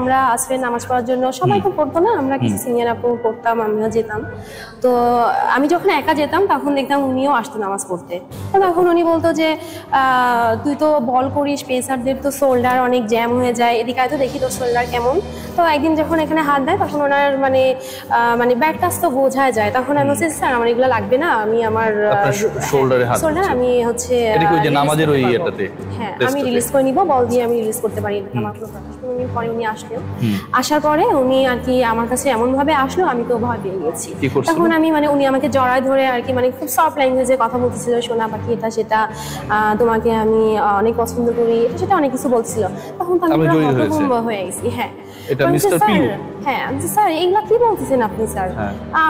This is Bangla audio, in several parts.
আমরা আসরে নামাজ পড়ার জন্য সবাই তো পড়তো না, আমরা কিছু সিনিয়র আপু পড়তাম, আমিও যেতাম। তো আমি যখন একা যেতাম তখন দেখতাম উনিও আসতো নামাজ পড়তে। তো তখন উনি বলতো যে তুই তো বল করিস, পেসারদের তো শোল্ডার অনেক জ্যাম হয়ে যায়, এদিকে তো দেখি তোর শোল্ডার কেমন। তো একদিন যখন এখানে হাত দেয় তখন ওনার মানে ব্যাক টাচ তো বোঝা যায়, তখন আমি বলছি স্যার আমার এগুলো লাগবে না, আমি আমার শোল্ডারে হাত শোল্ডার আমি হচ্ছে নামাজের ওই ইয়েটাতে হ্যাঁ আমি রিলিজ করে নিব, বল দিয়ে আমি রিলিজ করতে পারি। আমার পরে উনি আসলেন, আসার পরে উনি আর কি আমার কাছে এমন ভাবে আসলো, আমি তো ভয় পেয়ে গেছি। তখন আমি উনি আমাকে জড়ায় ধরে আর কি খুব সফট ল্যাঙ্গুয়েজে কথা বলতেছিল, সোনা পাখি এটা সেটা, তোমাকে আমি অনেক পছন্দ করি, এটা সেটা অনেক কিছু বলছিল। তখন তো আমি হতভম্ব হয়ে গেছি। হ্যাঁ এটা মিস্টার পিলু। হ্যাঁ স্যার এগুলা কি বলতেছেন আপনি স্যার?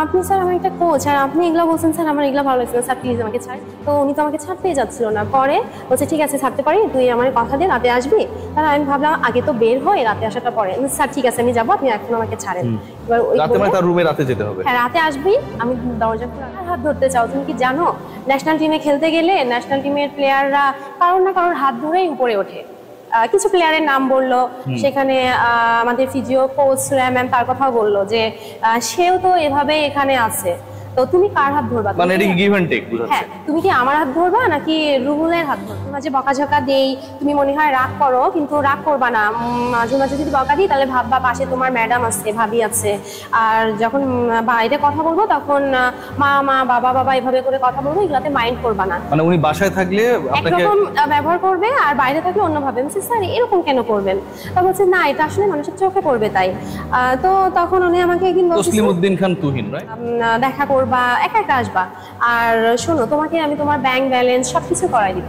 আপনি স্যার আমার একটা কোচ, আর আপনি এগুলা বলছেন স্যার আমার এগুলা ভালো লাগছে না, স্যার প্লিজ আমাকে ছাড়। তো উনি তো আমাকে ছাড়তেই যাচ্ছিল না, পরে বলছে ঠিক আছে ছাড়তে পারি, তুই আমার কথা দিয়ে রাতে আসবি। তাহলে আমি ভাবলাম আগে তো বের হয়, রাতে আসাটা পরে। স্যার ঠিক আছে আমি যাবো, আপনি এখন আমাকে ছাড়েন। এবার তার রুমে রাতে যেতে হবে। হ্যাঁ রাতে আসবি, আমি দরজা খুলে হাত ধরতে চাও। তুমি কি জানো ন্যাশনাল টিমে খেলতে গেলে ন্যাশনাল টিমের প্লেয়াররা কারোর না কারোর হাত ধরেই উপরে ওঠে। কিছু প্লেয়ারের নাম বললো, সেখানে আমাদের ফিজিও কোচ ম্যাম তার কথাও বললো যে সেও তো এভাবে এখানে আছে, তো তুমি কার হাত ধরবা? মানে এটা কি গিভ এন্ড টেক বুঝাচ্ছে? হ্যাঁ তুমি কি আমার হাত ধরবা নাকি রুহুলের হাত ধরবা? মাঝে বকাঝকা দেই, তুমি মনে হয় রাগ করো, কিন্তু রাগ করবা না। মাঝে মাঝে যদি বকা দিই তাহলে ভাববা পাশে তোমার ম্যাডাম আছে, ভাবি আছে। আর যখন বাইরে কথা বলবো তখন মা মা বাবা বাবা এভাবে করে কথা বলবো, এগুলাতে মাইন্ড করবা না। মানে উনি বাসায় থাকলে একরকম ব্যবহার করবে আর বাইরে থাকলে অন্যভাবে। আমি বলছি স্যার এরকম কেন করবেন? তা বলছে না এটা আসলে মানুষের চোখে পড়বে তাই। তো তখন উনি আমাকে একদিন বলছে তসলিমউদ্দিন খান তুহিন রাইট, দেখা করবা, একা একা আসবা, আর শোনো তোমাকে আমি তোমার ব্যাংক ব্যালেন্স সবকিছু করাই দিব।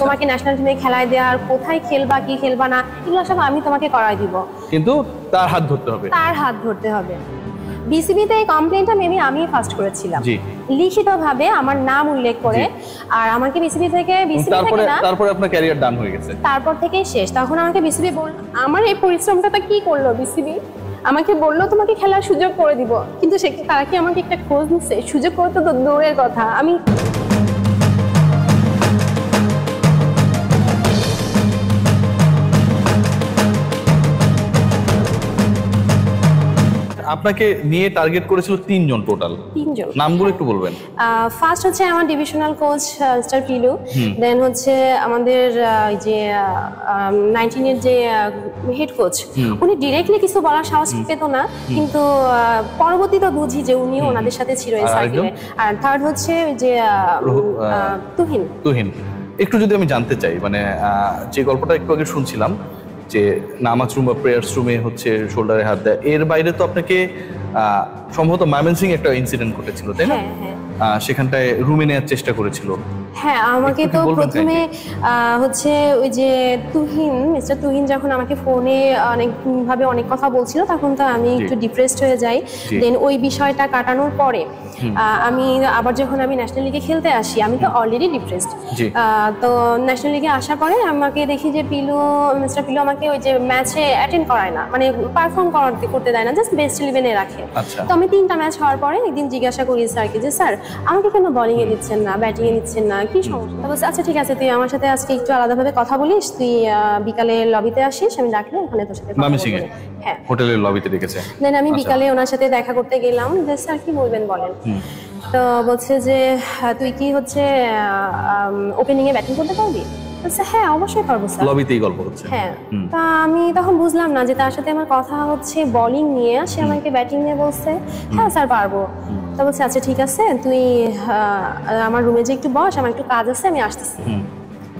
তোমাকে ন্যাশনাল টিমে খেলায় দেওয়ার, কোথায় খেলবা কি খেলবা না এগুলো সব আমি তোমাকে করাই দিব, কিন্তু তার হাত ধরতে হবে। তার হাত ধরতে হবে। বিসিবিতে এই কমপ্লেইনটা মেবি আমি ফার্স্ট করেছিলাম, লিখিতভাবে আমার নাম উল্লেখ করে। আর আমাকে বিসিবি থেকে তারপরে আপনার ক্যারিয়ার ডান হয়ে গেছে, তারপর থেকেই শেষ। তখন আমাকে বিসিবি বলল, আমার এই পরিশ্রমটা কি করলো বিসিবি? আমাকে বললো তোমাকে খেলার সুযোগ করে দিব, কিন্তু তারা কি আমাকে একটা খোঁজ নিচ্ছে? সুযোগ করে তো দূরের কথা। আমি আপনাকে নিয়ে টার্গেট করেছিল তিনজন, টোটাল তিনজন। নামগুলো একটু বলবেন? ফার্স্ট হচ্ছে আমার ডিভিশনাল কোচ মিস্টার পিলু, দেন হচ্ছে আমাদের যে 19 এর যে হেড কোচ, উনি ডিরেক্টলি কিছু বলার সাহস পেত না, কিন্তু পরবর্তীতে বুঝি যে উনিও ওনাদের সাথে ছিল এই সার্কেলে। আর থার্ড হচ্ছে যে তুহিন। একটু যদি আমি জানতে চাই, মানে যে গল্পটা একটু আগে শুনছিলাম যে নামাজ রুম বা প্রেয়ার্স রুমে হচ্ছে শোল্ডারে হাত দেয়, এর বাইরে তো আপনাকে সম্ভবত ময়মনসিংহে একটা ইনসিডেন্ট ঘটেছিল তাই না? সেখানটায় রুমে নেওয়ার চেষ্টা করেছিল। হ্যাঁ আমাকে তো প্রথমে হচ্ছে ওই যে মিস্টার তুহিন যখন আমাকে ফোনে অনেকভাবে অনেক কথা বলছিল, তখন তো আমি একটু ডিপ্রেসড হয়ে যাই। দেন ওই বিষয়টা কাটানোর পরে আমি আবার যখন আমি ন্যাশনাল লিগে খেলতে আসি, আমি তো অলরেডি ডিপ্রেসড। তো ন্যাশনাল লিগে আসার পরে আমাকে দেখি যে মিস্টার পিলু আমাকে ওই যে ম্যাচে অ্যাটেন্ড করায় না, মানে পারফর্ম করতে দেয় না, জাস্ট বেস্ট 11-এ রাখে। তো আমি 3টা ম্যাচ হওয়ার পরে একদিন জিজ্ঞাসা করি স্যারকে যে স্যার আমাকে কেন বোলিং এ দিচ্ছেন না, ব্যাটিং এ দিচ্ছেন না, কি সমস্যা? বলছে আচ্ছা ঠিক আছে তুই আমার সাথে আজকে একটু আলাদাভাবে কথা বলিস, তুই বিকালে লবিতে আসিস, আমি ডাকলে ওখানে তোর সাথে কথা বলবো। হ্যাঁ হোটেলের লবিতে ডেকেছে। দেন আমি বিকালে ওনার সাথে দেখা করতে গেলাম, যে স্যার কি বলবেন বলেন। তো বলছে যে তুই কি হচ্ছে ওপেনিং এ ব্যাটিং করতে পারবি? হ্যাঁ অবশ্যই পারবো স্যার। লবিতেই গল্প হচ্ছে। হ্যাঁ তা আমি তখন বুঝলাম না যে তার সাথে আমার কথা হচ্ছে বোলিং নিয়ে, সে আমাকে ব্যাটিং নিয়ে বলছে হ্যাঁ স্যার পারবো। তো বলছে আচ্ছা ঠিক আছে তুই আমার রুমে যে একটু বস, আমার একটু কাজ আছে, আমি আসতেছি।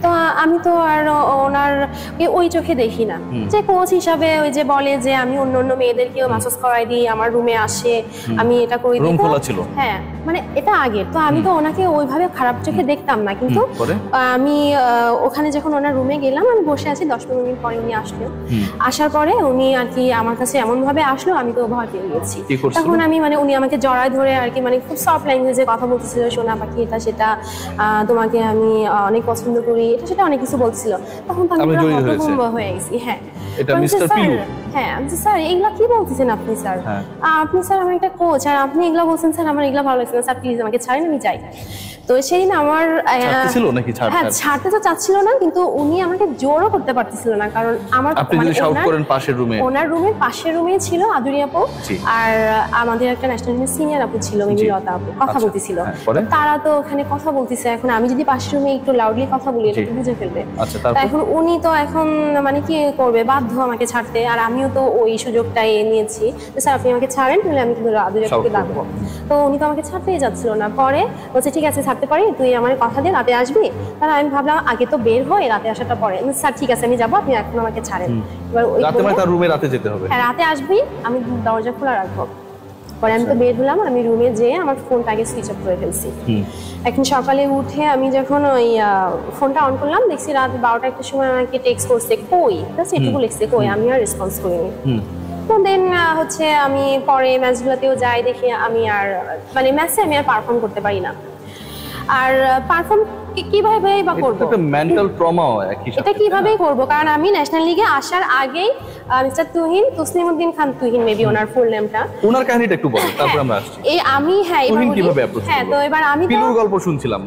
তো আমি তো আর ওনার ওই চোখে দেখি না যে কোচ হিসাবে ওই যে বলে যে আমি অন্য অন্য মেয়েদেরকেও ম্যাসাজ করাই দিই, আমার রুমে আসে, আমি এটা করে দিই। হ্যাঁ মানে এটা আগে তো আমি তো ওনাকে ওইভাবে খারাপ চোখে দেখতাম না, কিন্তু আমি ওখানে যখন ওনার রুমে গেলাম, আমি বসে আছি, 10-15 মিনিট পরে উনি আসলো। আসার পরে উনি আর কি আমার কাছে এমন ভাবে আসলো, আমি তো ভয় পেয়ে গেছি। তখন আমি উনি আমাকে জড়ায় ধরে আর কি খুব সফট ল্যাঙ্গুয়েজে কথা বলতেছিল, সোনা পাখি এটা সেটা, তোমাকে আমি অনেক পছন্দ করি, এটা সেটা অনেক কিছু বলছিল। তখন তো আমি হতভম্ব হয়ে গেছি। হ্যাঁ এটা মিস্টার পিলু। হ্যাঁ স্যার এগুলা কি বলতেছেন আপনি স্যার? আপনি স্যার আমি একটা কোচ আর আপনি এগুলা বলছেন স্যার আমার এগুলা ভালো লাগছে না স্যার প্লিজ আমাকে ছাড়েন আমি যাই। তো সেদিন আমার ছিল নাকি হ্যাঁ ছাড়তে তো চাচ্ছিল না কিন্তু উনি আমাকে জোরও করতে পারতেছিল না কারণ আমার ওনার রুমের পাশের রুমে ছিল আদুরি আপু আর আমাদের একটা ন্যাশনাল সিনিয়র আপু ছিল মেবি লতা আপু কথা বলতেছিল। তারা তো ওখানে কথা বলতেছে এখন আমি যদি পাশের রুমে একটু লাউডলি কথা বলি এটা বুঝে ফেলবে। এখন উনি তো এখন মানে কি করবে বাধ্য আমাকে ছাড়তে আর আমিও তো ওই সুযোগটাই নিয়েছি যে স্যার আপনি আমাকে ছাড়েন তাহলে আমি কিন্তু আদুরি আপুকে ডাকবো। তো উনি তো আমাকে ছাড়তেই যাচ্ছিল না পরে বলছে ঠিক আছে ছাড়তে পারি তুই আমার কথা দিয়ে রাতে আসবি। তাহলে আমি ভাবলাম আগে তো বের হয় রাতে আসাটা পরে স্যার ঠিক আছে আমি যাবো আপনি এখন আমাকে ছাড়েন। এবার রাতে যেতে হবে হ্যাঁ রাতে আসবি আমি দরজা খোলা রাখবো। পরে আমি তো বের হলাম আমি রুমে যেয়ে আমার ফোনটা আগে সুইচ অফ করে ফেলছি। এখন সকালে উঠে আমি যখন ওই ফোনটা অন করলাম দেখছি রাত 12টা একটা সময় আমাকে টেক্সট করছে কই ব্যাস এটুকু লিখছে কই আমি আর রেসপন্স করিনি। তো দেন হচ্ছে আমি পরে ম্যাচগুলোতেও যাই দেখি আমি আর মানে ম্যাচে আমি আর পারফর্ম করতে পারি না। আর পারফর্ম কিভাবে বা করব এটা মেন্টাল ট্রমা এটা কিভাবে করব কারণ আমি ন্যাশনাল লিগে আসার আগেই মিস্টার তসলিমউদ্দিন খান তুহিন মেবি ওনার ফুল নেমটা ওনার কাহিনীটা একটু বলো তারপর আমরা আসছি। এই আমি তুহিন কিভাবে অ্যাপ্রোচ হ্যাঁ তো এবার আমি পিলুর গল্প শুনছিলাম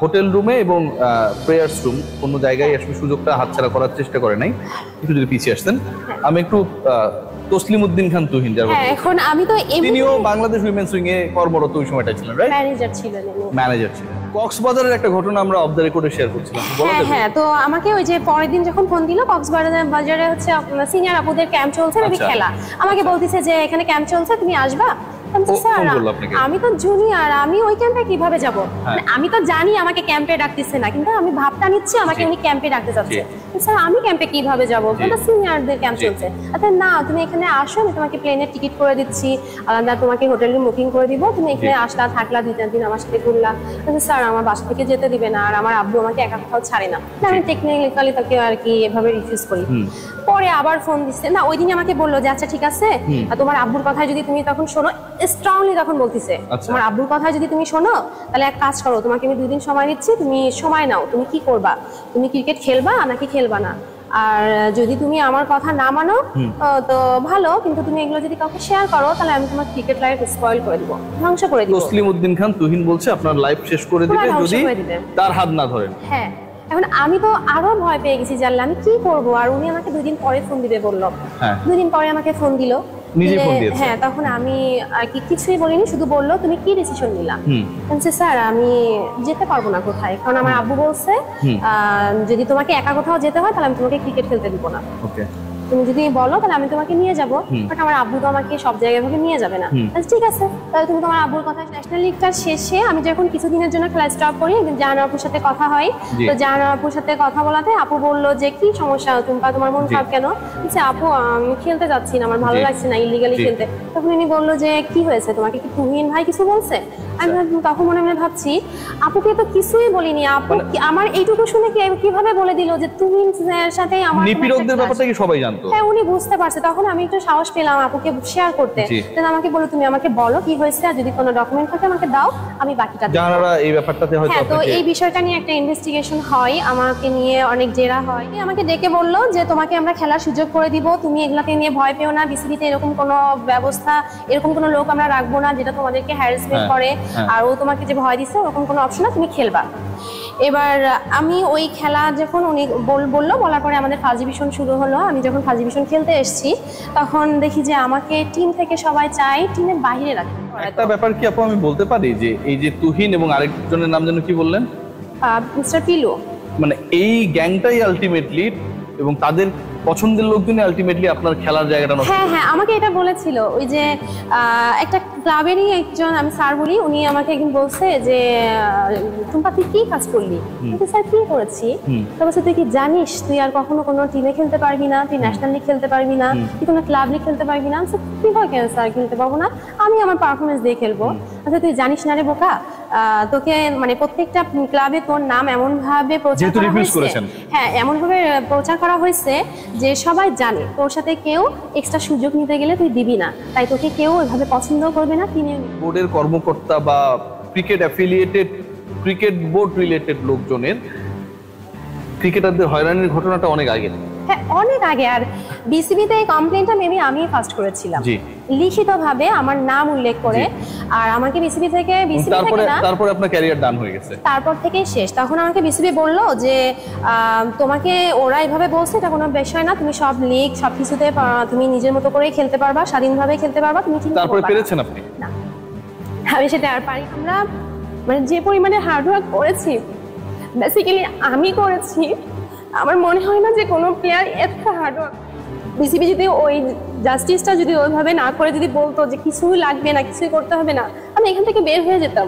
হোটেল রুমে এবং প্রেয়ার্স রুম কোন জায়গায় আসলে সুযোগটা হাতছাড়া করার চেষ্টা করে নাই একটু যদি পিছিয়ে আসতেন আমি একটু তসলিমউদ্দিন খান তুহিন যার হ্যাঁ এখন আমি তো তিনিও বাংলাদেশ উইমেন্স উইং এ কর্মরত ওই সময়টা ছিলেন রাইট ম্যানেজার ছিলেন। কক্সবাজারের একটা ঘটনা আমরা অফ দ্য রেকর্ডে শেয়ার করছিলাম হ্যাঁ তো আমাকে ওই যে পরের দিন যখন ফোন দিল কক্সবাজারে হচ্ছে সিনিয়র আপুদের ক্যাম্প চলছে নাকি খেলা আমাকে বলতেছে যে এখানে ক্যাম্প চলছে তুমি আসবা। আমি তো জুনিয়র আমি ওই ক্যাম্পে কিভাবে যাব আমি তো জানি আমাকে ক্যাম্পে ডাকতেছে না কিন্তু আমি ভাবটা নিচ্ছি আমাকে উনি ক্যাম্পে ডাকতে যাচ্ছে স্যার আমি ক্যাম্পে কিভাবে যাব ওটা সিনিয়রদের ক্যাম্প চলছে। আচ্ছা না তুমি এখানে আসো আমি তোমাকে প্লেনের টিকিট করে দিচ্ছি আলাদা তোমাকে হোটেলের বুকিং করে দিব তুমি এখানে আসলা থাকলা 2-3 দিন আমার সাথে ঘুরলা। স্যার আমার বাসা থেকে যেতে দিবে না আর আমার আব্বু আমাকে একা কোথাও ছাড়ে না আমি টেকনিক্যালি তাকে আর কি এভাবে রিফিউজ করি। পরে আবার ফোন দিচ্ছে না ওই দিন আমাকে বললো যে আচ্ছা ঠিক আছে তোমার আব্বুর কথা যদি তুমি তখন শোনো স্ট্রংলি তখন বলতেছে তোমার আব্বুর কথা যদি তুমি শোনো তাহলে এক কাজ করো তোমাকে আমি 2 দিন সময় দিচ্ছি তুমি সময় নাও তুমি কি করবা তুমি ক্রিকেট খেলবা নাকি খেলবা না আর যদি তুমি আমার কথা না মানো তো ভালো কিন্তু তুমি এগুলো যদি কাউকে শেয়ার করো তাহলে আমি তোমার ক্রিকেট লাইফ স্পয়েল করে দিব ধ্বংস করে দিব। তসলিমউদ্দিন খান তুহিন বলছে আপনার লাইফ শেষ করে দিবে যদি তার হাত না ধরেন। হ্যাঁ এখন আমি তো আরো ভয় পেয়ে গেছি জানলাম আমি কি করব আর উনি আমাকে 2 দিন পরে ফোন দিবে বললো 2 দিন পরে আমাকে ফোন দিল হ্যাঁ তখন আমি আর কি কিছুই বলিনি শুধু বললো তুমি কি ডিসিশন নিলা বলছে স্যার আমি যেতে পারবো না কোথায় কারণ আমার আব্বু বলছে যদি তোমাকে একা কোথাও যেতে হয় তাহলে আমি তোমাকে ক্রিকেট খেলতে দিব না তুমি যদি বলো তাহলে আমি তোমাকে নিয়ে যাবো বাট আমার আব্বু তো আমাকে সব জায়গায় ভাবে নিয়ে যাবে না। ঠিক আছে তাহলে তুমি তোমার আব্বুর কথা ন্যাশনাল লিগটা শেষে আমি যখন কিছুদিনের জন্য খেলা স্টপ করি জাহানারা আপুর সাথে কথা হয় তো জাহানারা আপুর সাথে কথা বলাতে আপু বললো যে কি সমস্যা তোমার মন খারাপ কেন বলছে আপু আমি খেলতে যাচ্ছি না আমার ভালো লাগছে না ইলিগালি খেলতে। তখন উনি বললো যে কি হয়েছে তোমাকে কি তুহিন ভাই কিছু বলছে আমি তখন মনে মনে ভাবছি আপুকে তো কিছুই বলিনি আপু আমার এইটুকু শুনে কিভাবে বলে দিল যে তুহিনের সাথে আমার নিপীড়কদের ব্যাপারটা কি সবাই জানতো। হ্যাঁ উনি বুঝতে পারছে তখন আমি একটু সাহস পেলাম আপুকে শেয়ার করতে দেন আমাকে বলো তুমি আমাকে বলো কি হয়েছে আর যদি কোনো ডকুমেন্ট থাকে আমাকে দাও আমি বাকিটা জানারা এই ব্যাপারটাতে হয়তো হ্যাঁ তো এই বিষয়টা নিয়ে একটা ইনভেস্টিগেশন হয় আমাকে নিয়ে অনেক জেরা হয় আমাকে ডেকে বললো যে তোমাকে আমরা খেলার সুযোগ করে দিব তুমি এগুলাকে নিয়ে ভয় পেও না বিসিবিতে এরকম কোনো ব্যবস্থা এরকম কোনো লোক আমরা রাখবো না যেটা তোমাদেরকে হ্যারাসমেন্ট করে আর ও তোমাকে যে ভয় দিচ্ছে ওরকম কোনো অপশন না তুমি খেলবা। এবার আমি ওই খেলা যখন উনি বললো বলার পরে আমাদের ফার্স্ট ডিভিশন শুরু হলো আমি যখন ফার্স্ট ডিভিশন খেলতে এসেছি তখন দেখি যে আমাকে টিম থেকে সবাই চাই টিমের বাইরে রাখে। একটা ব্যাপার কি আপু আমি বলতে পারি যে এই যে তুহিন এবং আরেকজনের নাম যেন কি বললেন মিস্টার পিলু মানে এই গ্যাংটাই আলটিমেটলি এবং তাদের পছন্দের লোকজনই আলটিমেটলি আপনার খেলার জায়গাটা নষ্ট। হ্যাঁ আমাকে এটা বলেছিল ওই যে একটা ক্লাবেরই একজন আমি স্যার বলি উনি আমাকে একদিন বলছে যে টুম্পা তুই কি কাজ করলি স্যার কি করেছি তো বলছে তুই কি জানিস তুই আর কখনো কোনো টিমে খেলতে পারবি না তুই ন্যাশনাল লিগ খেলতে পারবি না তুই কোনো ক্লাব লিগ খেলতে পারবি না কিভাবে কেন স্যার খেলতে পারবো না আমি আমার পারফরমেন্স দিয়ে খেলবো। আচ্ছা তুই জানিস না রে বোকা তোকে মানে প্রত্যেকটা ক্লাবে তোর নাম এমন ভাবে প্রচার করা হয়েছে হ্যাঁ এমন ভাবে প্রচার করা হয়েছে যে সবাই জানে তোর সাথে কেউ এক্সট্রা সুযোগ নিতে গেলে তুই দিবি না তাই তোকে কেউ ওইভাবে পছন্দ করবে না। তিনি বোর্ডের কর্মকর্তা বা cricket affiliated cricket board related লোকজনের ক্রিকেটারদের হয়রানির ঘটনাটা অনেক আগে হ্যাঁ অনেক আগে। আর বিসিবিতে এই কমপ্লেনটা মেবি আমি ফার্স্ট করেছিলাম লিখিতভাবে আমার নাম উল্লেখ করে। আর আমাকে বিসিবি থেকে তারপরে আপনার ক্যারিয়ার ডান হয়ে গেছে, তারপর থেকেই শেষ। তখন আমাকে বিসিবি বললো যে তোমাকে ওরা এভাবে বলছে, এটা কোনো বিষয় না, তুমি সব লিগ সবকিছুতে তুমি নিজের মতো করেই খেলতে পারবা, স্বাধীনভাবে খেলতে পারবা, তুমি ঠিক। তারপরে পেরেছেন আপনি? না, আমি সেটা আর পারি। আমরা মানে যে পরিমাণে হার্ডওয়ার্ক করেছি, বেসিক্যালি আমি করেছি, আমার মনে হয় না যে কোনো প্লেয়ার এতটা হার্ডওয়ার্ক। বিসিবি যদি ওই জাস্টিসটা যদি ওইভাবে না করে যদি বলতো যে কিছুই লাগবে না, কিছুই করতে হবে না, আমি এখান থেকে বের হয়ে যেতাম।